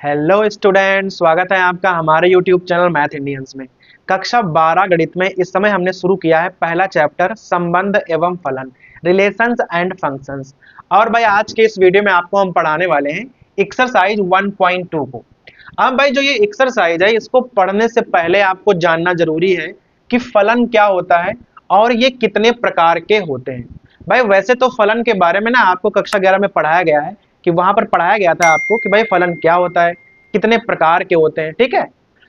Hello student, स्वागत है आपका हमारे यूट्यूब चैनल मैथ इंडियंस में। कक्षा 12 गणित में इस समय हमने शुरू किया है पहला चैप्टर संबंध एवं फलन, रिलेशंस एंड फंक्शंस। और भाई आज के इस वीडियो में आपको हम पढ़ाने वाले हैं एक्सरसाइज 1.2 को। अब भाई जो ये एक्सरसाइज है इसको पढ़ने से पहले आपको जानना जरूरी है कि फलन क्या होता है और ये कितने प्रकार के होते हैं। भाई वैसे तो फलन के बारे में ना आपको कक्षा 11 में पढ़ाया गया है कि वहां पर पढ़ाया गया था आपको कि भाई फलन क्या होता है, कितने प्रकार के होते हैं, ठीक है।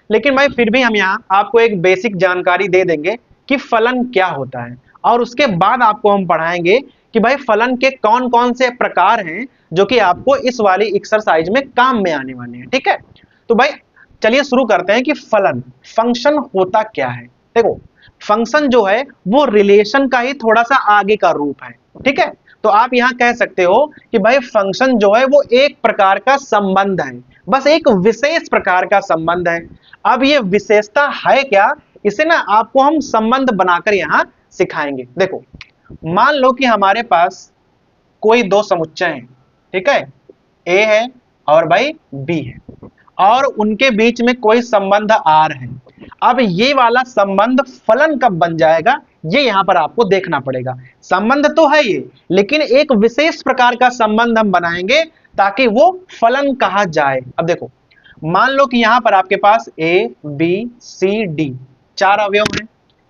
लेकिन भाई फिर भी हम यहाँ आपको एक बेसिक जानकारी दे देंगे कि फलन क्या होता है और उसके बाद आपको हम पढ़ाएंगे कि भाई फलन के कौन कौन से प्रकार हैं जो कि आपको इस वाली एक्सरसाइज में काम में आने वाले हैं, ठीक है। तो भाई चलिए शुरू करते हैं कि फलन फंक्शन होता क्या है। देखो फंक्शन जो है वो रिलेशन का ही थोड़ा सा आगे का रूप है, ठीक है। तो आप यहां कह सकते हो कि भाई फंक्शन जो है वो एक प्रकार का संबंध है, बस एक विशेष प्रकार का संबंध है। अब ये विशेषता है क्या, इसे ना आपको हम संबंध बनाकर यहां सिखाएंगे। देखो मान लो कि हमारे पास कोई दो समुच्चय हैं, ठीक है, ए है और भाई बी है और उनके बीच में कोई संबंध आर है। अब ये वाला संबंध फलन कब बन जाएगा ये यहां पर आपको देखना पड़ेगा। संबंध तो है ये, लेकिन एक विशेष प्रकार का संबंध हम बनाएंगे ताकि वो फलन कहा जाए। अब देखो मान लो कि यहां पर आपके पास ए बी सी डी चार अवयव हैं,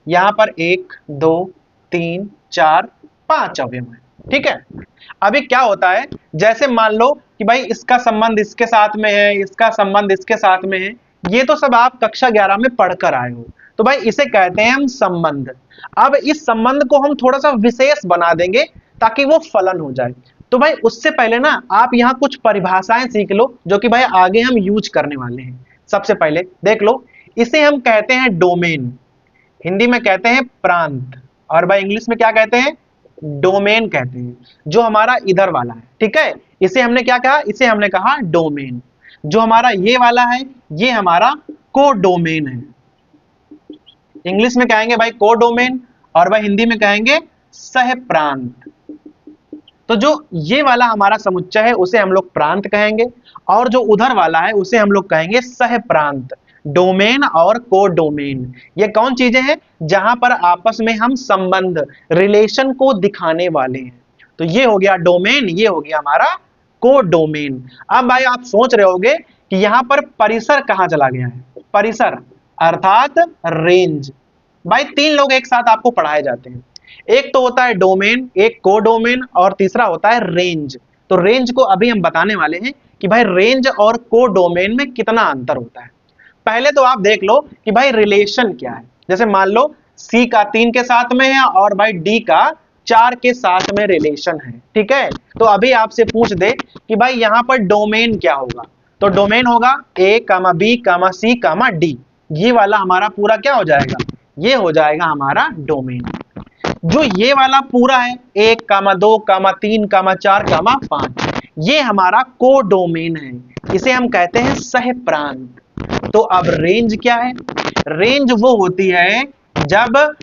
यहां पर 1 2 3 4 5 अवयव हैं, ठीक है। अभी क्या होता है, जैसे मान लो कि भाई इसका संबंध इसके साथ में है, इसका संबंध इसके साथ में है, ये तो सब आप कक्षा 11 में पढ़कर आए हो। तो भाई इसे कहते हैं हम संबंध। अब इस संबंध को हम थोड़ा सा विशेष बना देंगे ताकि वो फलन हो जाए। तो भाई उससे पहले ना आप यहाँ कुछ परिभाषाएं सीख लो जो कि भाई आगे हम यूज करने वाले हैं। सबसे पहले देख लो, इसे हम कहते हैं डोमेन, हिंदी में कहते हैं प्रांत, और भाई इंग्लिश में क्या कहते हैं, डोमेन कहते हैं, जो हमारा इधर वाला है, ठीक है। इसे हमने क्या कहा, इसे हमने कहा डोमेन। जो हमारा ये वाला है ये हमारा कोडोमेन है, इंग्लिश में कहेंगे भाई कोडोमेन और भाई हिंदी में कहेंगे सह प्रांत। तो जो ये वाला हमारा समुच्चय है उसे हम लोग प्रांत कहेंगे और जो उधर वाला है उसे हम लोग कहेंगे सह प्रांत। डोमेन और कोडोमेन ये कौन चीजें हैं जहां पर आपस में हम संबंध रिलेशन को दिखाने वाले हैं। तो ये हो गया डोमेन, ये हो गया हमारा कोडोमेन। अब भाई आप सोच रहे होंगे कि यहां पर परिसर कहां चला गया है, परिसर अर्थात रेंज। भाई तीन लोग एक साथ आपको पढ़ाए जाते हैं, एक तो होता है डोमेन, एक कोडोमेन और तीसरा होता है रेंज। तो रेंज को अभी हम बताने वाले हैं कि भाई रेंज और कोडोमेन में कितना अंतर होता है। पहले तो आप देख लो कि भाई रिलेशन क्या है। जैसे मान लो सी का 3 के साथ में है और भाई डी का 4 के साथ में रिलेशन है, ठीक है। तो अभी आपसे पूछ दे कि भाई यहां पर डोमेन क्या होगा, तो डोमेन होगा ए कामा बी कामा सी कामा डी। ये वाला हमारा पूरा क्या हो जाएगा, ये हो जाएगा हमारा डोमेन। जो ये वाला पूरा है 1 कामा 2 कामा 3 कामा 4 कामा 5, ये हमारा कोडोमेन है, इसे हम कहते हैं सह प्रांत। तो अब रेंज क्या है, रेंज वो होती है जब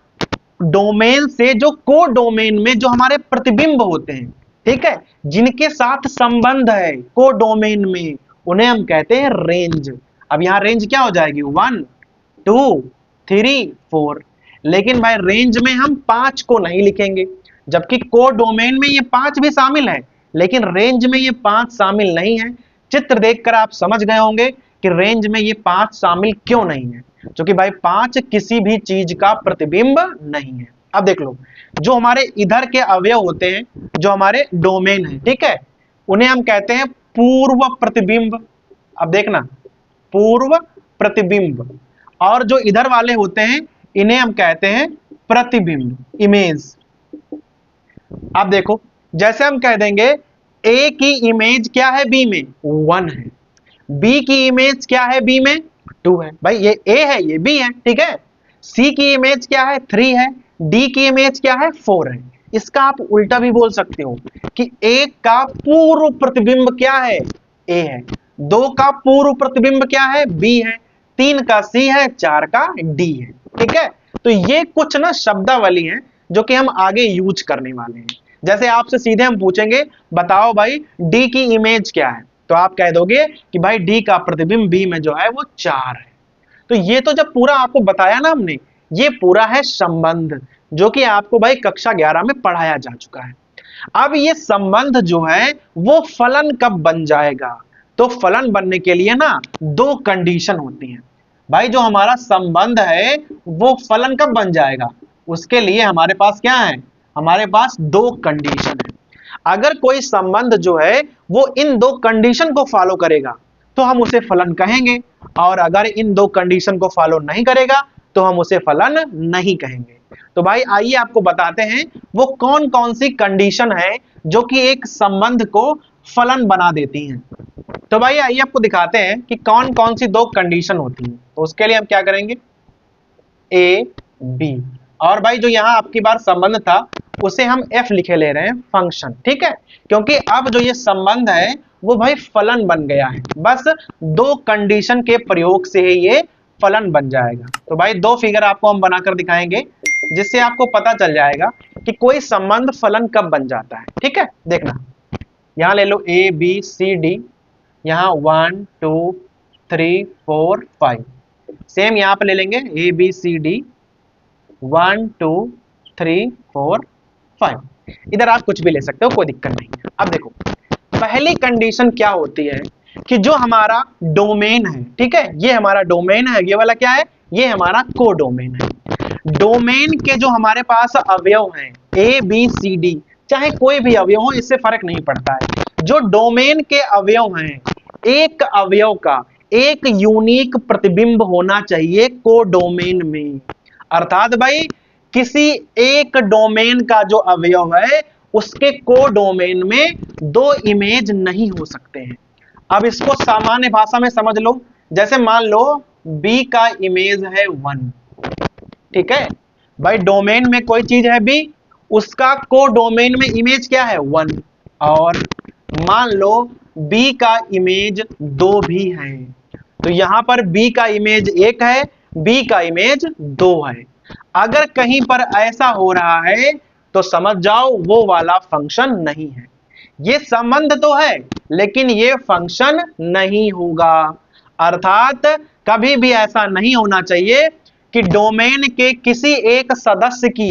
डोमेन से जो कोडोमेन में जो हमारे प्रतिबिंब होते हैं, ठीक है, जिनके साथ संबंध है कोडोमेन में, उन्हें हम कहते हैं रेंज। अब यहां रेंज क्या हो जाएगी 1 2 3 4, लेकिन भाई रेंज में हम 5 को नहीं लिखेंगे, जबकि कोडोमेन में ये 5 भी शामिल है, लेकिन रेंज में ये 5 शामिल नहीं है। चित्र देखकर आप समझ गए होंगे कि रेंज में ये 5 शामिल क्यों नहीं है, क्योंकि भाई 5 किसी भी चीज का प्रतिबिंब नहीं है। अब देख लो जो हमारे इधर के अवयव होते हैं, जो हमारे डोमेन है, ठीक है, उन्हें हम कहते हैं पूर्व प्रतिबिंब। अब देखना पूर्व प्रतिबिंब, और जो इधर वाले होते हैं इन्हें हम कहते हैं प्रतिबिंब, इमेज। अब देखो जैसे हम कह देंगे ए की इमेज क्या है बी में 1 है, बी की इमेज क्या है बी में 2 है, भाई ये ए है ये बी है, ठीक है। सी की इमेज क्या है 3 है, डी की इमेज क्या है 4 है। इसका आप उल्टा भी बोल सकते हो कि एक का पूर्व प्रतिबिंब क्या है ए है, 2 का पूर्व प्रतिबिंब क्या है बी है, 3 का सी है, 4 का डी है, ठीक है। तो ये कुछ ना शब्दावली है जो कि हम आगे यूज करने वाले हैं। जैसे आपसे सीधे हम पूछेंगे बताओ भाई डी की इमेज क्या है, तो आप कह दोगे कि भाई डी का प्रतिबिंब बी में जो है वो 4 है। तो ये तो जब पूरा आपको बताया ना हमने, ये पूरा है संबंध जो कि आपको भाई कक्षा 11 में पढ़ाया जा चुका है। अब ये संबंध जो है वो फलन कब बन जाएगा? तो फलन बनने के लिए ना दो कंडीशन होती हैं। भाई जो हमारा संबंध है वो फलन कब बन जाएगा? उसके लिए हमारे पास क्या है? हमारे पास दो कंडीशन है। अगर कोई संबंध जो है वो इन दो कंडीशन को फॉलो करेगा तो हम उसे फलन कहेंगे, और अगर इन दो कंडीशन को फॉलो नहीं करेगा तो हम उसे फलन नहीं कहेंगे। तो भाई आइए आपको बताते हैं वो कौन कौन सी कंडीशन है जो कि एक संबंध को फलन बना देती हैं। तो भाई आइए आपको दिखाते हैं कि कौन कौन सी दो कंडीशन होती हैं। तो उसके लिए हम क्या करेंगे, ए बी, और भाई जो यहां आपकी बार संबंध था उसे हम एफ लिखे ले रहे हैं, फंक्शन, ठीक है, क्योंकि अब जो ये संबंध है वो भाई फलन बन गया है। बस दो कंडीशन के प्रयोग से ये फलन बन जाएगा। तो भाई दो फिगर आपको हम बनाकर दिखाएंगे जिससे आपको पता चल जाएगा कि कोई संबंध फलन कब बन जाता है। ठीक है, देखना, यहां ले लो ए बी सी डी, यहां 1 2 3 4 5, सेम यहां पे ले लेंगे ए बी सी डी 1 2 3 4 5, इधर आप कुछ भी ले सकते हो, कोई दिक्कत नहीं। अब देखो पहली कंडीशन क्या होती है कि जो हमारा डोमेन है, ठीक है, ये हमारा डोमेन है, ये वाला क्या है, ये हमारा कोडोमेन है। डोमेन के जो हमारे पास अवयव हैं ए बी सी डी, चाहे कोई भी अवयव हो इससे फर्क नहीं पड़ता है, जो डोमेन के अवयव हैं एक अवयव का एक यूनिक प्रतिबिंब होना चाहिए कोडोमेन में। अर्थात भाई किसी एक डोमेन का जो अवयव है उसके कोडोमेन में दो इमेज नहीं हो सकते हैं। अब इसको सामान्य भाषा में समझ लो, जैसे मान लो B का इमेज है 1, ठीक है भाई, डोमेन में कोई चीज है B, उसका कोडोमेन में इमेज क्या है 1, और मान लो B का इमेज 2 भी है, तो यहां पर B का इमेज 1 है, B का इमेज 2 है। अगर कहीं पर ऐसा हो रहा है तो समझ जाओ वो वाला फंक्शन नहीं है। ये संबंध तो है लेकिन ये फंक्शन नहीं होगा। अर्थात कभी भी ऐसा नहीं होना चाहिए कि डोमेन के किसी एक सदस्य की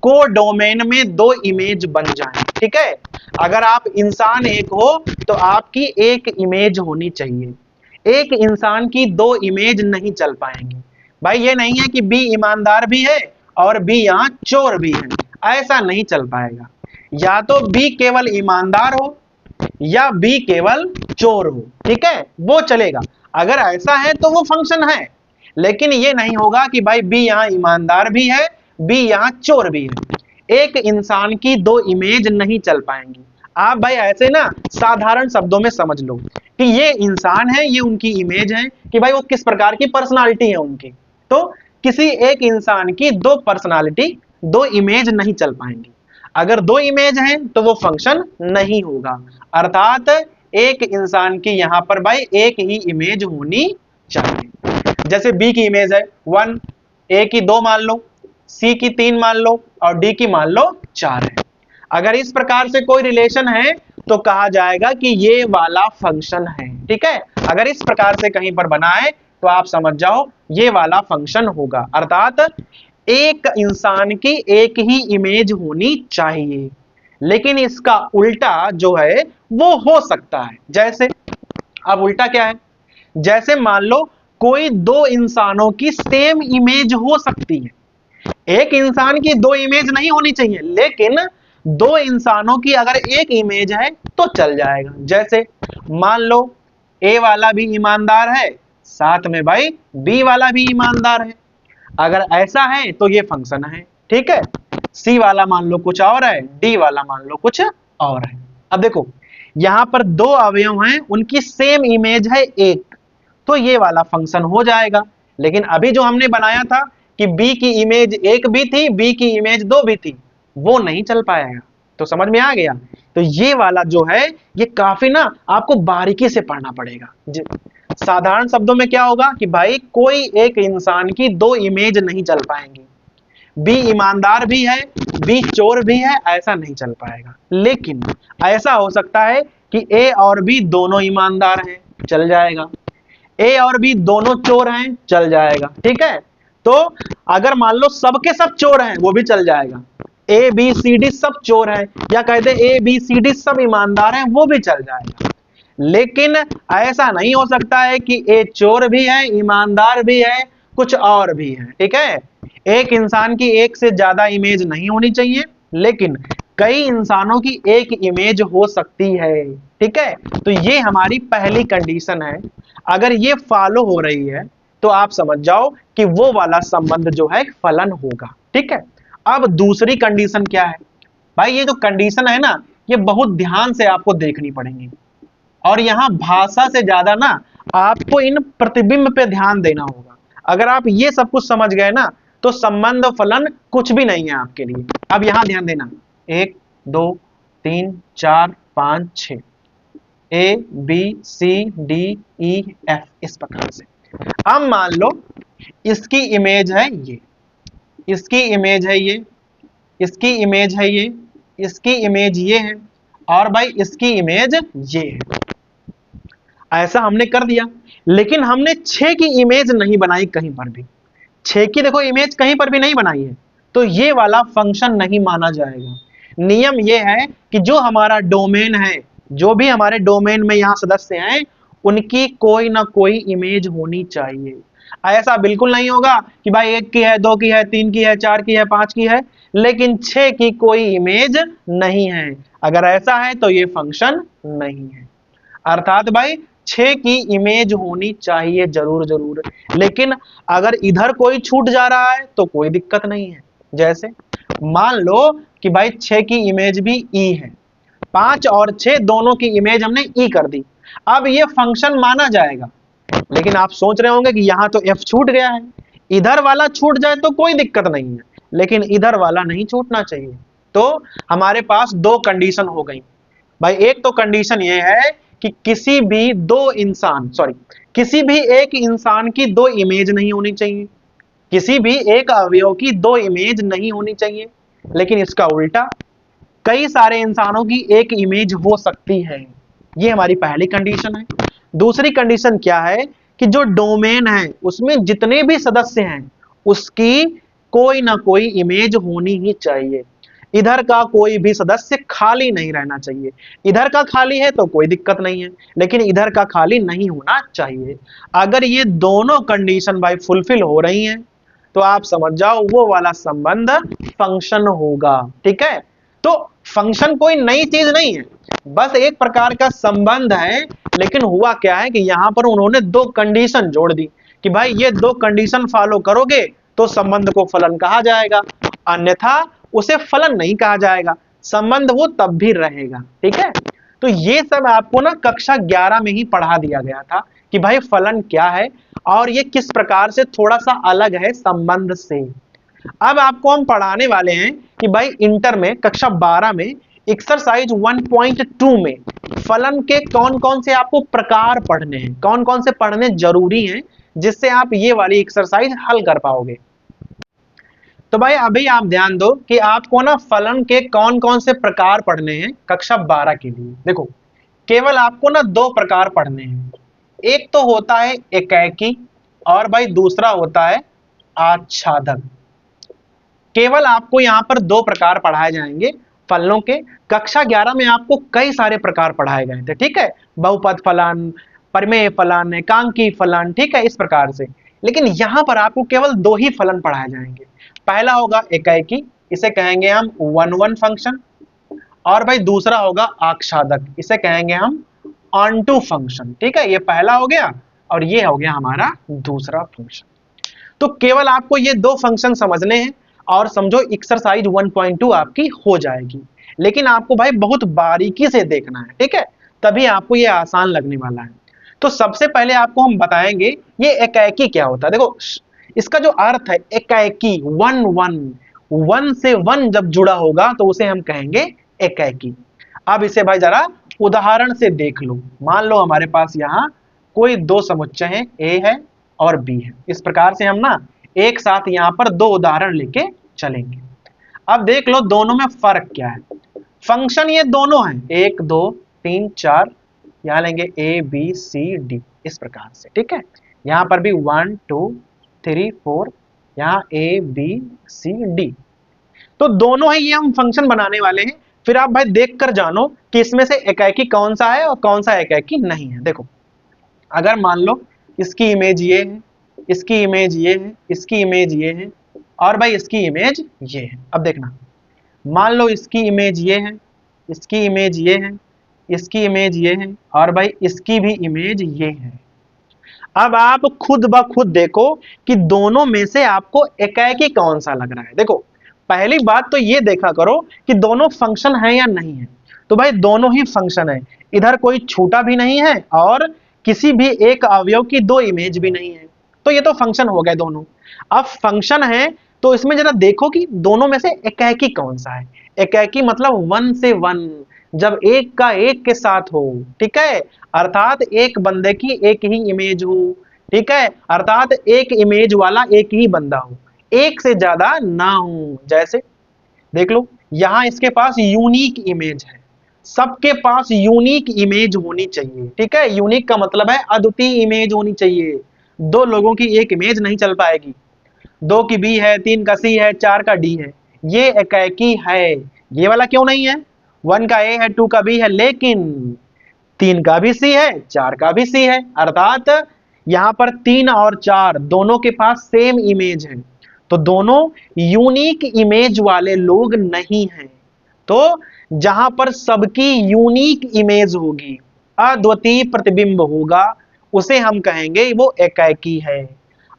कोडोमेन में दो इमेज बन जाए। ठीक है, अगर आप इंसान एक हो तो आपकी एक इमेज होनी चाहिए, एक इंसान की दो इमेज नहीं चल पाएंगी। भाई ये नहीं है कि बी ईमानदार भी है और बी यहाँ चोर भी है, ऐसा नहीं चल पाएगा। या तो बी केवल ईमानदार हो या बी केवल चोर हो, ठीक है, वो चलेगा। अगर ऐसा है तो वो फंक्शन है, लेकिन ये नहीं होगा कि भाई बी यहाँ ईमानदार भी है बी यहाँ चोर भी है। एक इंसान की दो इमेज नहीं चल पाएंगी। आप भाई ऐसे ना साधारण शब्दों में समझ लो कि ये इंसान है, ये उनकी इमेज है कि भाई वो किस प्रकार की पर्सनालिटी है उनकी। तो किसी एक इंसान की दो पर्सनालिटी दो इमेज नहीं चल पाएंगी। अगर दो इमेज हैं तो वो फंक्शन नहीं होगा। अर्थात एक इंसान की यहां पर भाई एक ही इमेज होनी चाहिए। जैसे बी की इमेज है 1, ए की 2 मान लो, सी की 3 मान लो और डी की मान लो 4 है। अगर इस प्रकार से कोई रिलेशन है तो कहा जाएगा कि ये वाला फंक्शन है। ठीक है, अगर इस प्रकार से कहीं पर बना है तो आप समझ जाओ ये वाला फंक्शन होगा। अर्थात एक इंसान की एक ही इमेज होनी चाहिए, लेकिन इसका उल्टा जो है वो हो सकता है। जैसे, अब उल्टा क्या है, जैसे मान लो कोई दो इंसानों की सेम इमेज हो सकती है। एक इंसान की दो इमेज नहीं होनी चाहिए, लेकिन दो इंसानों की अगर एक इमेज है तो चल जाएगा। जैसे मान लो ए वाला भी ईमानदार है, साथ में भाई बी वाला भी ईमानदार है। अगर ऐसा है तो ये फंक्शन है। ठीक है, सी वाला मान लो कुछ और है, डी वाला मान लो कुछ और है। अब देखो यहां पर दो अवयव हैं, उनकी सेम इमेज है एक, तो ये वाला फंक्शन हो जाएगा। लेकिन अभी जो हमने बनाया था कि बी की इमेज एक भी थी बी की इमेज 2 भी थी, वो नहीं चल पाएगा। तो समझ में आ गया। तो ये वाला जो है ये काफी ना आपको बारीकी से पढ़ना पड़ेगा। साधारण शब्दों में क्या होगा कि भाई कोई एक इंसान की दो इमेज नहीं चल पाएंगी, बी ईमानदार भी है बी चोर भी है, ऐसा नहीं चल पाएगा। लेकिन ऐसा हो सकता है कि ए और बी दोनों ईमानदार हैं, चल जाएगा। ए और बी दोनों चोर हैं, चल जाएगा। ठीक है, तो अगर मान लो सबके सब चोर हैं, वो भी चल जाएगा। ए बी सी डी सब चोर हैं, या कहते ए बी सी डी सब ईमानदार हैं, वो भी चल जाएगा। लेकिन ऐसा नहीं हो सकता है कि ए चोर भी है, ईमानदार भी है, कुछ और भी है। ठीक है, एक इंसान की एक से ज्यादा इमेज नहीं होनी चाहिए, लेकिन कई इंसानों की एक इमेज हो सकती है। ठीक है, तो ये हमारी पहली कंडीशन है। अगर ये फॉलो हो रही है तो आप समझ जाओ कि वो वाला संबंध जो है फलन होगा। ठीक है, अब दूसरी कंडीशन क्या है भाई? ये जो कंडीशन है ना, ये बहुत ध्यान से आपको देखनी पड़ेगी, और यहां भाषा से ज्यादा ना आपको इन प्रतिबिंब पे ध्यान देना होगा। अगर आप ये सब कुछ समझ गए ना, तो संबंध फलन कुछ भी नहीं है आपके लिए। अब यहां ध्यान देना, 1 2 3 4 5 6, A B C D E F, इस प्रकार से। अब मान लो इसकी इमेज है ये, इसकी इमेज है ये, इसकी इमेज है ये, इसकी इमेज ये है, और भाई इसकी इमेज ये है। ऐसा हमने कर दिया, लेकिन हमने 6 की इमेज नहीं बनाई कहीं पर भी। 6 की देखो इमेज कहीं पर भी नहीं बनाई है, तो ये वाला फंक्शन नहीं माना जाएगा। नियम ये है कि जो हमारा डोमेन है, जो भी हमारे डोमेन में यहाँ सदस्य हैं, उनकी कोई ना कोई इमेज होनी चाहिए। ऐसा बिल्कुल नहीं होगा कि भाई 1 की है, 2 की है, 3 की है, 4 की है, 5 की है, लेकिन 6 की कोई इमेज नहीं है। अगर ऐसा है तो ये फंक्शन नहीं है। अर्थात भाई 6 की इमेज होनी चाहिए जरूर जरूर, लेकिन अगर इधर कोई छूट जा रहा है तो कोई दिक्कत नहीं है। जैसे मान लो कि भाई 6 की इमेज भी ई है, 5 और 6 दोनों की इमेज हमने ई कर दी, अब ये फंक्शन माना जाएगा। लेकिन आप सोच रहे होंगे कि यहां तो एफ छूट गया है, इधर वाला छूट जाए तो कोई दिक्कत नहीं है, लेकिन इधर वाला नहीं छूटना चाहिए। तो हमारे पास दो कंडीशन हो गई भाई। एक तो कंडीशन ये है कि किसी भी किसी भी एक इंसान की दो इमेज नहीं होनी चाहिए, किसी भी एक अवयव की दो इमेज नहीं होनी चाहिए। लेकिन इसका उल्टा, कई सारे इंसानों की एक इमेज हो सकती है। ये हमारी पहली कंडीशन है। दूसरी कंडीशन क्या है कि जो डोमेन है उसमें जितने भी सदस्य हैं उसकी कोई ना कोई इमेज होनी ही चाहिए। इधर का कोई भी सदस्य खाली नहीं रहना चाहिए। इधर का खाली है तो कोई दिक्कत नहीं है, लेकिन इधर का खाली नहीं होना चाहिए। अगर ये दोनों कंडीशन भाई फुलफिल हो रही हैं तो आप समझ जाओ वो वाला संबंध फंक्शन होगा। ठीक है, तो फंक्शन कोई नई चीज नहीं है, बस एक प्रकार का संबंध है। लेकिन हुआ क्या है कि यहां पर उन्होंने दो कंडीशन जोड़ दी कि भाई ये दो कंडीशन फॉलो करोगे तो संबंध को फलन कहा जाएगा, अन्यथा उसे फलन नहीं कहा जाएगा, संबंध वो तब भी रहेगा। ठीक है, तो ये सब आपको ना कक्षा 11 में ही पढ़ा दिया गया था कि भाई फलन क्या है और ये किस प्रकार से थोड़ा सा अलग है संबंध से। अब आपको हम पढ़ाने वाले हैं कि भाई इंटर में कक्षा 12 में एक्सरसाइज 1.2 में फलन के कौन कौन से आपको प्रकार पढ़ने हैं, कौन कौन से पढ़ने जरूरी हैं, जिससे आप ये वाली एक्सरसाइज हल कर पाओगे। तो भाई अभी आप ध्यान दो कि आपको ना फलन के कौन कौन से प्रकार पढ़ने हैं कक्षा 12 के लिए। देखो, केवल आपको ना दो प्रकार पढ़ने हैं। एक तो होता है एकाकी और भाई दूसरा होता है आच्छादक। केवल आपको यहां पर दो प्रकार पढ़ाए जाएंगे फलनों के। कक्षा 11 में आपको कई सारे प्रकार पढ़ाए गए थे। ठीक है, बहुपद फलन, परिमेय फलन, एकांकी फलन, ठीक है, इस प्रकार से। लेकिन यहां पर आपको केवल दो ही फलन पढ़ाए जाएंगे। पहला होगा एकाकी, इसे कहेंगे हम 1-1 फंक्शन, और भाई दूसरा होगा आच्छादक, इसे कहेंगे हम ऑन टू फंक्शन। ठीक है, ये पहला हो गया और ये हो गया हमारा दूसरा फंक्शन। तो केवल आपको ये दो फंक्शन समझने हैं और समझो एक्सरसाइज 1.2 आपकी हो जाएगी। लेकिन आपको भाई बहुत बारीकी से देखना है, ठीक है, तभी आपको ये आसान लगने वाला है। तो सबसे पहले आपको हम बताएंगे ये एकाकी क्या होता है। देखो, इसका जो अर्थ है एकाकी, 1 से 1 जब जुड़ा होगा तो उसे हम कहेंगे एकाकी। अब इसे भाई जरा उदाहरण से देख लो। मान लो हमारे पास यहाँ कोई दो समुच्चय हैं, ए है और बी है। इस प्रकार से हम ना एक साथ यहाँ पर दो उदाहरण लेके चलेंगे। अब देख लो दोनों में फर्क क्या है। फंक्शन ये दोनों हैं, 1 2 3 4, यहाँ लेंगे A B C D इस प्रकार से, ठीक है। यहाँ पर भी 1 2 3 4, यहाँ A B C D। तो दोनों ही ये हम फंक्शन बनाने वाले हैं। फिर आप भाई देख कर जानो कि इसमें से एकाकी कौन सा है और कौन सा एकाकी नहीं है। देखो, अगर मान लो इसकी इमेज ये है, इसकी इमेज ये है, इसकी इमेज ये है, और भाई इसकी इमेज ये है। अब देखना, मान लो इसकी इमेज ये है, इसकी इमेज ये है, इसकी इमेज ये है, और भाई इसकी भी इमेज ये है। अब आप खुद ब खुद देखो कि दोनों में से आपको एकाकी कौन सा लग रहा है। देखो, पहली बात तो ये देखा करो कि दोनों फंक्शन है या नहीं है। तो भाई दोनों ही फंक्शन है, इधर कोई छूटा भी नहीं है और किसी भी एक अवयव की दो इमेज भी नहीं है। तो ये तो फंक्शन हो गए दोनों। अब फंक्शन है तो इसमें जरा देखो कि दोनों में से एकाकी कौन सा है। एकाकी मतलब 1 से 1, जब एक का एक के साथ हो, ठीक है, अर्थात एक बंदे की एक ही इमेज हो, ठीक है, अर्थात एक इमेज वाला एक ही बंदा हो, एक से ज्यादा ना हो। जैसे देख लो, यहां इसके पास यूनिक इमेज है, सबके पास यूनिक इमेज होनी चाहिए, ठीक है। यूनिक का मतलब है अद्वितीय इमेज होनी चाहिए। दो लोगों की एक इमेज नहीं चल पाएगी। 2 की बी है, 3 का सी है, 4 का डी है, ये एकाकी है। ये वाला क्यों नहीं है? 1 का ए है, 2 का बी है, लेकिन 3 का भी सी है, 4 का भी सी है, अर्थात यहां पर 3 और 4 दोनों के पास सेम इमेज है। तो दोनों यूनिक इमेज वाले लोग नहीं हैं। तो जहां पर सबकी यूनिक इमेज होगी, अद्वितीय प्रतिबिंब होगा, उसे हम कहेंगे वो एकाकी है।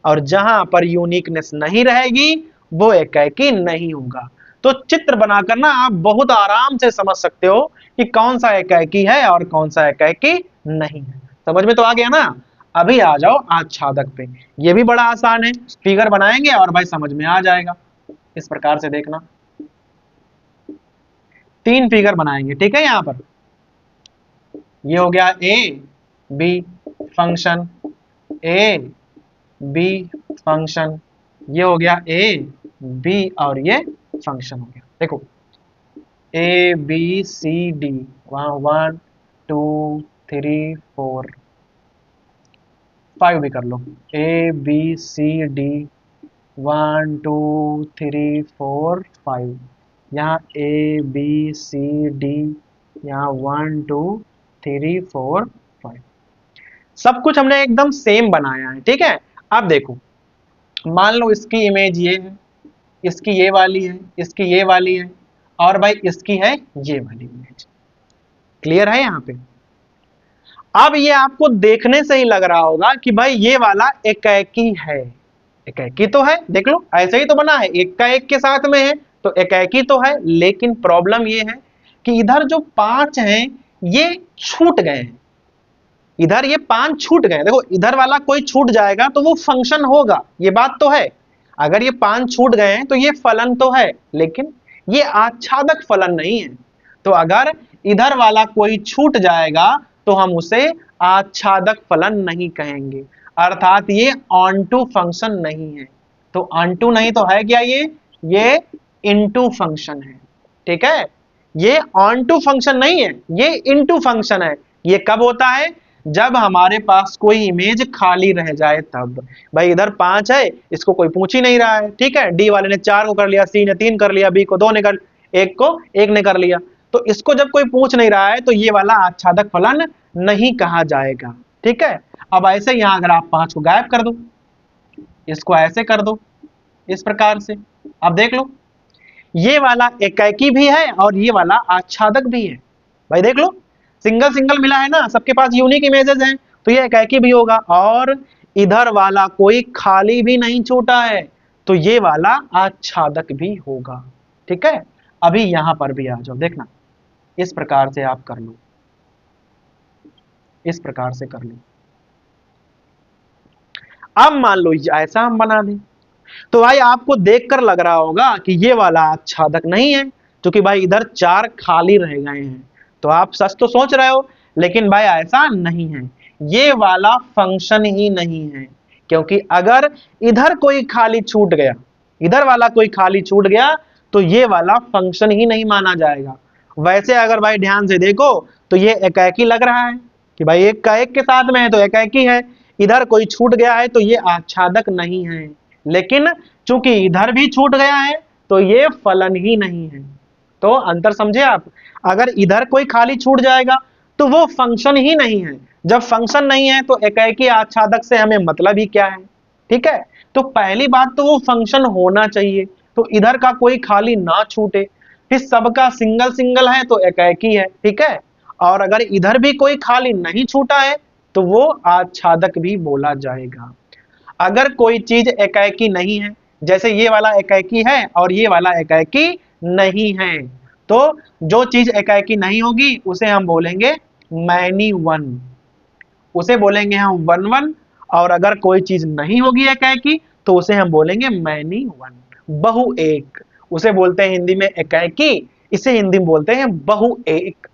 और जहां पर यूनिकनेस नहीं रहेगी वो एकाकी नहीं होगा। तो चित्र बनाकर ना आप बहुत आराम से समझ सकते हो कि कौन सा एकाकी है और कौन सा एकाकी नहीं है। समझ में तो आ गया ना? अभी आ जाओ आच्छादक पे। ये भी बड़ा आसान है, फिगर बनाएंगे और भाई समझ में आ जाएगा। इस प्रकार से देखना, 3 फिगर बनाएंगे, ठीक है। यहां पर ये हो गया A B function, A B function, ये हो गया ए बी और ये फंक्शन हो गया। देखो, ए बी सी डी, वहां 1 2 3 4 5 भी कर लो। ए बी सी डी 1 2 3 4 5, यहाँ ए बी सी डी, यहाँ 1 2 3 4 5, सब कुछ हमने एकदम सेम बनाया है, ठीक है। अब देखो, मान लो इसकी इमेज ये है, इसकी ये वाली है, इसकी ये वाली है, और भाई इसकी है ये वाली इमेज। क्लियर है यहाँ पे? अब ये आपको देखने से ही लग रहा होगा कि भाई ये वाला एकाकी है। एकाकी तो है, देख लो, ऐसे ही तो बना है, एक का एक के साथ में है, तो एकाकी तो है। लेकिन प्रॉब्लम ये है कि इधर जो 5 हैं ये छूट गए हैं, इधर ये 5 छूट गए। देखो, इधर वाला कोई छूट जाएगा तो वो फंक्शन होगा, ये बात तो है। अगर ये 5 छूट गए हैं तो ये फलन तो है, लेकिन ये आच्छादक फलन नहीं है। तो अगर इधर वाला कोई छूट जाएगा तो हम उसे आच्छादक फलन नहीं कहेंगे, अर्थात ये ऑनटू फंक्शन नहीं है। तो ऑनटू नहीं तो है क्या? ये इनटू फंक्शन है, ठीक है। ये ऑनटू फंक्शन नहीं है, ये इनटू फंक्शन है। ये कब होता है? जब हमारे पास कोई इमेज खाली रह जाए तब। भाई इधर 5 है, इसको कोई पूछ ही नहीं रहा है, ठीक है। डी वाले ने 4 को कर लिया, सी ने 3 कर लिया, बी को 2 ने कर, एक को 1 ने कर लिया। तो इसको जब कोई पूछ नहीं रहा है तो ये वाला आच्छादक फलन नहीं कहा जाएगा, ठीक है। अब ऐसे यहां अगर आप 5 को गायब कर दो, इसको ऐसे कर दो, इस प्रकार से, अब देख लो, ये वाला एकाकी भी है और ये वाला आच्छादक भी है। भाई देख लो, सिंगल सिंगल मिला है ना, सबके पास यूनिक इमेजेस हैं, तो ये एकाकी भी होगा। और इधर वाला कोई खाली भी नहीं छूटा है, तो ये वाला आच्छादक भी होगा, ठीक है। अभी यहां पर भी आ जाओ, देखना, इस प्रकार से आप कर लो, इस प्रकार से कर लो। अब मान लो ऐसा हम बना दें, तो भाई आपको देखकर लग रहा होगा कि ये वाला आच्छादक नहीं है, क्योंकि भाई इधर 4 खाली रह गए हैं। तो आप सच तो सोच रहे हो, लेकिन भाई ऐसा नहीं है, ये वाला फंक्शन ही नहीं है। क्योंकि अगर इधर कोई खाली छूट गया, इधर वाला कोई खाली छूट गया, तो ये वाला फंक्शन ही नहीं माना जाएगा। वैसे अगर भाई ध्यान से देखो तो ये एकाकी लग रहा है कि भाई एक का एक के साथ में है तो एकाकी है, इधर कोई छूट गया है तो ये आच्छादक नहीं है। लेकिन चूंकि इधर भी छूट गया है तो ये फलन ही नहीं है। तो अंतर समझे आप, अगर इधर कोई खाली छूट जाएगा तो वो फंक्शन ही नहीं है। जब फंक्शन नहीं है तो एकाकी आच्छादक से हमें मतलब ही क्या है। ठीक है, तो पहली बात तो वो फंक्शन होना चाहिए, तो इधर का कोई खाली ना छूटे, फिर सबका सिंगल सिंगल है तो एकाकी है। ठीक है, और अगर इधर भी कोई खाली नहीं छूटा है तो वो आच्छादक भी बोला जाएगा। अगर कोई चीज एकाकी नहीं है, जैसे ये वाला एकाकी है और ये वाला एकाकी नहीं है, तो जो चीज एकाकी नहीं होगी उसे हम बोलेंगे मैनी वन, उसे बोलेंगे हम वन वन। और अगर कोई चीज नहीं होगी एकाकी तो उसे हम बोलेंगे मैनी वन, बहु एक, उसे बोलते हैं हिंदी में एकाकी, इसे हिंदी में बोलते हैं बहु एक।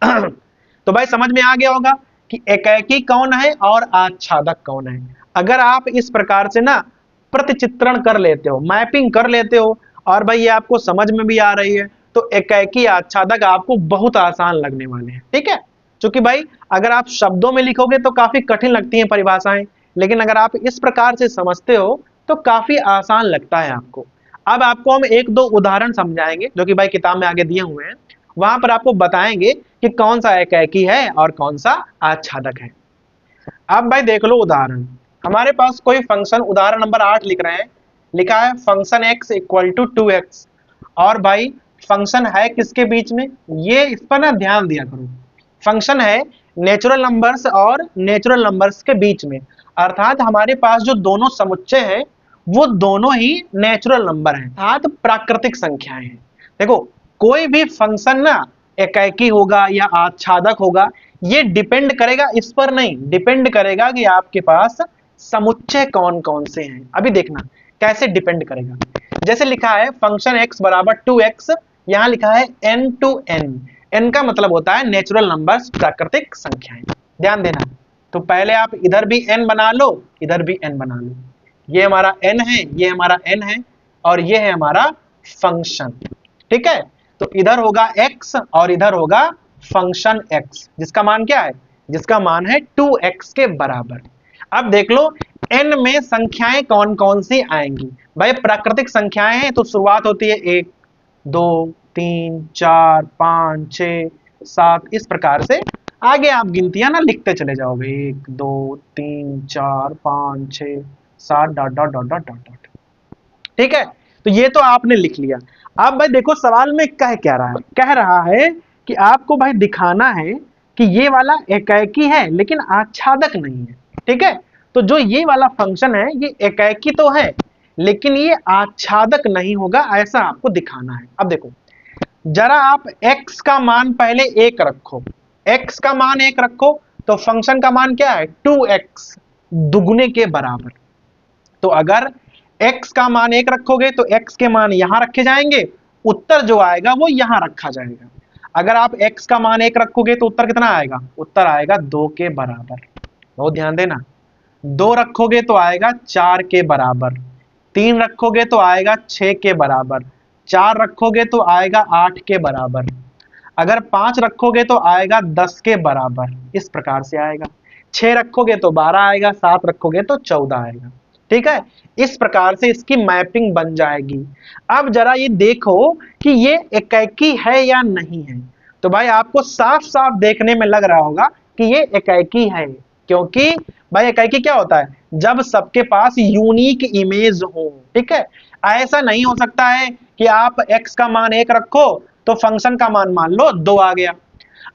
तो भाई समझ में आ गया होगा कि एकाकी कौन है और आच्छादक कौन है। अगर आप इस प्रकार से ना प्रतिचित्रण कर लेते हो, मैपिंग कर लेते हो, और भाई ये आपको समझ में भी आ रही है, तो एकाकी आच्छादक आपको बहुत आसान लगने वाले हैं। ठीक है, क्योंकि भाई अगर आप शब्दों में लिखोगे तो काफी कठिन लगती हैं परिभाषाएं, लेकिन अगर आप इस प्रकार से समझते हो तो काफी आसान लगता है आपको। अब आपको हम एक दो उदाहरण समझाएंगे जो कि भाई किताब में आगे दिए हुए हैं, वहां पर आपको बताएंगे कि कौन सा एकाकी है और कौन सा आच्छादक है। अब भाई देख लो उदाहरण, हमारे पास कोई फंक्शन, उदाहरण नंबर 8 लिख रहे हैं, लिखा है function x equal to 2x, और भाई फंक्शन है किसके बीच में, ये इस पर ना ध्यान दिया करो, फंक्शन है नेचुरल नंबर्स और नेचुरल नंबर्स के बीच में, अर्थात हमारे पास जो दोनों समुच्चय है वो दोनों ही नेचुरल नंबर हैं, अर्थात प्राकृतिक संख्याएं हैं। देखो कोई भी फंक्शन ना एकाकी होगा या आच्छादक होगा, ये डिपेंड करेगा इस पर नहीं, डिपेंड करेगा कि आपके पास समुच्चय कौन कौन से हैं। अभी देखना कैसे डिपेंड करेगा, जैसे लिखा है फंक्शन x बराबर 2x, यहां लिखा है n टू n, n का मतलब होता है नेचुरल नंबर्स, प्राकृतिक संख्याएं। ध्यान देना, तो पहले आप इधर भी n बना लो, इधर भी n बना लो, ये हमारा n है, ये हमारा n है, और ये है हमारा फंक्शन। ठीक है, तो इधर होगा x और इधर होगा फंक्शन x, जिसका मान क्या है, जिसका मान है 2x के बराबर। अब देख लो n में संख्याएं कौन कौन सी आएंगी, भाई प्राकृतिक संख्याएं हैं तो शुरुआत होती है 1 2 3 4 5 6 7, इस प्रकार से आगे आप गिनतियां ना लिखते चले जाओगे, 1 2 3 4 5 6 7 dot dot dot dot dot dot. ठीक है, तो ये तो आपने लिख लिया। अब भाई देखो सवाल में कह क्या रहा है, कह रहा है कि आपको भाई दिखाना है कि ये वाला एकाकी है लेकिन आच्छादक नहीं है। ठीक है, तो जो ये वाला फंक्शन है ये एकाकी तो है लेकिन ये आच्छादक नहीं होगा, ऐसा आपको दिखाना है। अब देखो जरा आप x का मान पहले 1 रखो, x का मान 1 रखो तो फंक्शन का मान क्या है 2x, दुगुने के बराबर। तो अगर x का मान 1 रखोगे तो x के मान यहां रखे जाएंगे, उत्तर जो आएगा वो यहां रखा जाएगा। अगर आप x का मान 1 रखोगे तो उत्तर कितना आएगा, उत्तर आएगा 2 के बराबर। बहुत ध्यान देना, 2 रखोगे तो आएगा 4 के बराबर, 3 रखोगे तो आएगा 6 के बराबर, 4 रखोगे तो आएगा 8 के बराबर, अगर 5 रखोगे तो आएगा 10 के बराबर, इस प्रकार से आएगा। 6 रखोगे तो 12 आएगा, 7 रखोगे तो 14 आएगा। ठीक है, इस प्रकार से इसकी मैपिंग बन जाएगी। अब जरा ये देखो कि ये एकाकी है या नहीं है, तो भाई आपको साफ साफ देखने में लग रहा होगा कि ये एकाकी है, क्योंकि भाई एकाकी क्या होता है, जब सबके पास यूनिक इमेज हो। ठीक है, ऐसा नहीं हो सकता है कि आप x का मान 1 रखो तो फंक्शन का मान लो 2 आ गया।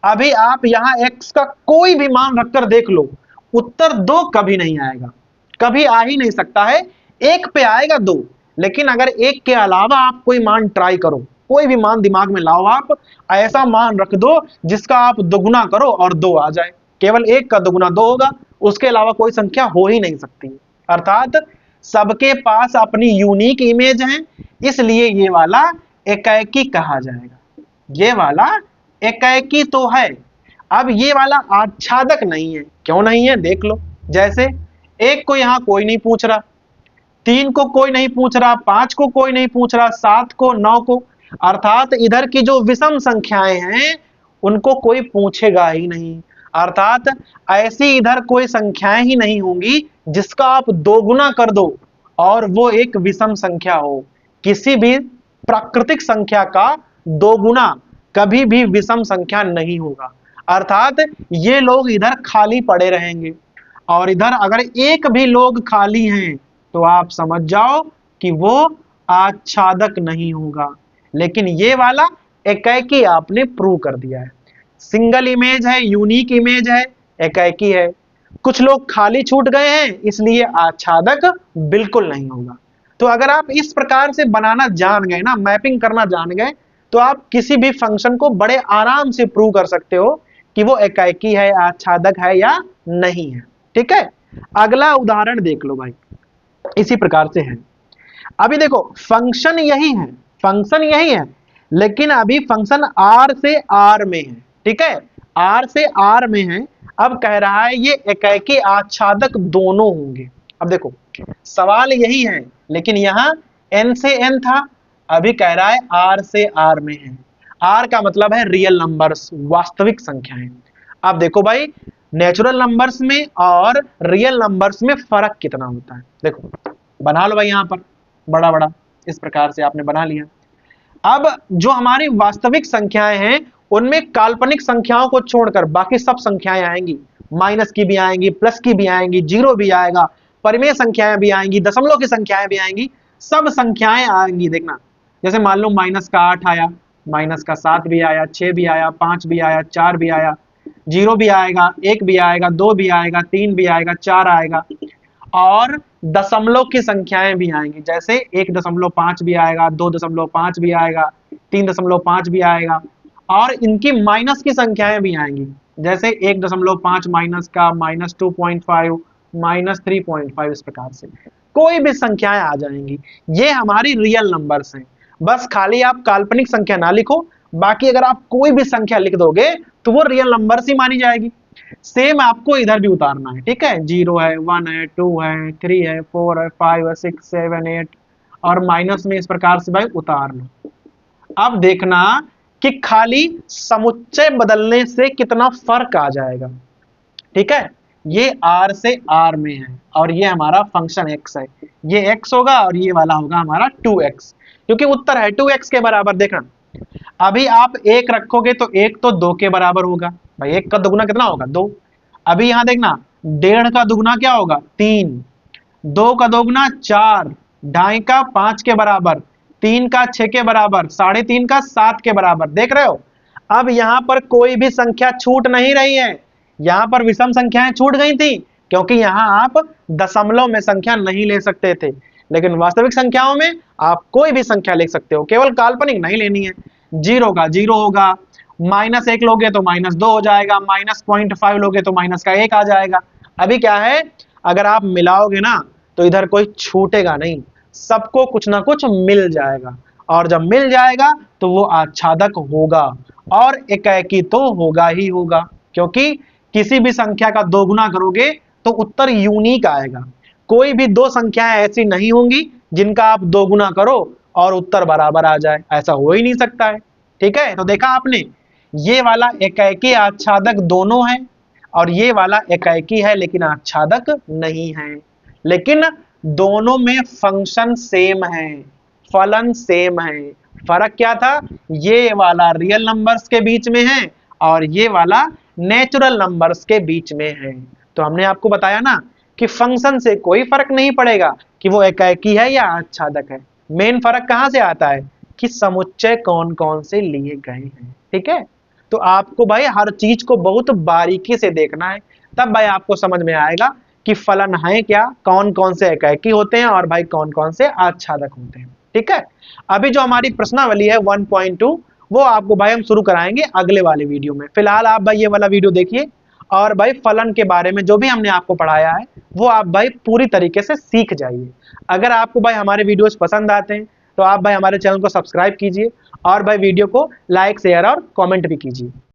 अभी आप यहाँ x का कोई भी मान रखकर देख लो, उत्तर 2 कभी नहीं आएगा, कभी आ ही नहीं सकता है। 1 पे आएगा 2, लेकिन अगर 1 के अलावा आप कोई मान ट्राई करो, कोई भी मान दिमाग में लाओ, आप ऐसा मान रख दो जिसका आप दोगुना करो और 2 आ जाए, केवल 1 का दोगुना 2 होगा, उसके अलावा कोई संख्या हो ही नहीं सकती। अर्थात सबके पास अपनी यूनिक इमेज है, इसलिए ये वाला एकाकी कहा जाएगा, ये वाला एकाकी तो है। अब ये वाला आच्छादक नहीं है, क्यों नहीं है देख लो, जैसे 1 को यहां कोई नहीं पूछ रहा, 3 को कोई नहीं पूछ रहा, 5 को कोई नहीं पूछ रहा, 7 को, 9 को, अर्थात इधर की जो विषम संख्याएं हैं उनको कोई पूछेगा ही नहीं। अर्थात ऐसी इधर कोई संख्याएं ही नहीं होंगी जिसका आप दोगुना कर दो और वो एक विषम संख्या हो। किसी भी प्राकृतिक संख्या का दोगुना कभी भी विषम संख्या नहीं होगा। अर्थात ये लोग इधर खाली पड़े रहेंगे और इधर अगर एक भी लोग खाली हैं तो आप समझ जाओ कि वो आच्छादक नहीं होगा। लेकिन ये वाला एकाएकी आपने प्रूव कर दिया है। सिंगल इमेज है, यूनिक इमेज है, एकाएकी है। कुछ लोग खाली छूट गए हैं इसलिए आच्छादक बिल्कुल नहीं होगा। तो अगर आप इस प्रकार से बनाना जान गए ना, मैपिंग करना जान गए, तो आप किसी भी फंक्शन को बड़े आराम से प्रूव कर सकते हो कि वो एकाएकी है, आच्छादक है या नहीं है। ठीक है, अगला उदाहरण देख लो भाई, इसी प्रकार से है। अभी देखो फंक्शन यही है, फंक्शन यही है, लेकिन अभी फंक्शन आर से आर में है। ठीक है, आर से आर में है। अब कह रहा है ये एकाएकी आच्छादक दोनों होंगे। अब देखो सवाल यही है, लेकिन यहां एन से एन था, अभी कह रहा है आर से आर में है। आर का मतलब है रियल नंबर्स, वास्तविक संख्याएं। अब देखो भाई नेचुरल नंबर्स में और रियल नंबर्स में फर्क कितना होता है। देखो बना लो भाई, यहां पर बड़ा बड़ा इस प्रकार से आपने बना लिया। अब जो हमारी वास्तविक संख्याएं हैं उनमें काल्पनिक संख्याओं को छोड़कर बाकी सब संख्याएं आएंगी। माइनस की भी आएंगी, प्लस की भी आएंगी, जीरो भी आएगा, परिमेय संख्याएं भी आएंगी, दशमलव की संख्याएं भी आएंगी, सब संख्याएं आएंगी। देखना जैसे मान लो माइनस का 8 आया, माइनस का 7 भी आया, 6 भी आया, 5 भी आया, 4 भी आया, जीरो भी आएगा, 1 भी आएगा, 2 भी आएगा, 3 भी आएगा, 4 आएगा, और दशमलव की संख्याएं भी आएंगी। जैसे 1.5 भी आएगा, 2.5 भी आएगा, 3.5 भी आएगा, और इनकी माइनस की संख्याएं भी आएंगी। जैसे 1.5 माइनस का, -2.5, -3.5, इस प्रकार से कोई भी संख्याएं आ जाएंगी। ये हमारी रियल नंबर्स हैं। बस खाली आप काल्पनिक संख्या ना लिखो, बाकी अगर आप कोई भी संख्या लिख दोगे तो वो रियल नंबर्स ही मानी जाएगी। सेम आपको इधर भी उतारना है। ठीक है, 0 है, 1 है, 2 है, 3 है, 4 है, 5 है, 6, 7, 8, और माइनस में इस प्रकार से भाई उतार लो। अब देखना कि खाली समुच्चय बदलने से कितना फर्क आ जाएगा। ठीक है, ये r से r में है और ये हमारा फंक्शन x है। ये x होगा और ये वाला होगा हमारा 2x, क्योंकि उत्तर है 2x के बराबर। देखना अभी आप 1 रखोगे तो 1 तो 2 के बराबर होगा। भाई 1 का दुगुना कितना होगा? 2। अभी यहां देखना 1.5 का दुगुना क्या होगा? 3। 2 का दोगुना 4, 2.5 का 5 के बराबर, 3 का 6 के बराबर, 3.5 का 7 के बराबर। देख रहे हो, अब यहां पर कोई भी संख्या छूट नहीं रही है। यहां पर विषम संख्याएं छूट गई थी क्योंकि यहां आप दशमलव में संख्या नहीं ले सकते थे, लेकिन वास्तविक संख्याओं में आप कोई भी संख्या लिख सकते हो, केवल काल्पनिक नहीं लेनी है। 0 का 0 होगा, -1 लोगे तो -2 हो जाएगा, -0.5 लोगे तो -1 आ जाएगा। अभी क्या है, अगर आप मिलाओगे ना तो इधर कोई छूटेगा नहीं, सबको कुछ ना कुछ मिल जाएगा, और जब मिल जाएगा तो वो आच्छादक होगा और एकाएकी तो होगा ही होगा, क्योंकि किसी भी संख्या का दोगुना करोगे तो उत्तर यूनिक आएगा। कोई भी दो संख्याएं ऐसी नहीं होंगी जिनका आप दोगुना करो और उत्तर बराबर आ जाए, ऐसा हो ही नहीं सकता है। ठीक है, तो देखा आपने, ये वाला एकाएकी आच्छादक दोनों है और ये वाला एकाएकी है लेकिन आच्छादक नहीं है। लेकिन दोनों में फंक्शन सेम है, फलन सेम है। फर्क क्या था, ये वाला रियल नंबर्स के बीच में है और ये वाला नेचुरल नंबर्स के बीच में है। तो हमने आपको बताया ना कि फंक्शन से कोई फर्क नहीं पड़ेगा कि वो एकाएकी है या आच्छादक है। मेन फर्क कहां से आता है कि समुच्चय कौन कौन से लिए गए हैं। ठीक है, तो आपको भाई हर चीज को बहुत बारीकी से देखना है, तब भाई आपको समझ में आएगा कि फलन है क्या, कौन कौन से एकाएकी होते हैं और भाई कौन कौन से आच्छादक होते हैं। ठीक है, अभी जो हमारी प्रश्नावली है 1.2 वो आपको भाई हम शुरू कराएंगे अगले वाले वीडियो में। फिलहाल आप भाई ये वाला वीडियो देखिए और भाई फलन के बारे में जो भी हमने आपको पढ़ाया है वो आप भाई पूरी तरीके से सीख जाइए। अगर आपको भाई हमारे वीडियोस पसंद आते हैं तो आप भाई हमारे चैनल को सब्सक्राइब कीजिए और भाई वीडियो को लाइक, शेयर और कमेंट भी कीजिए।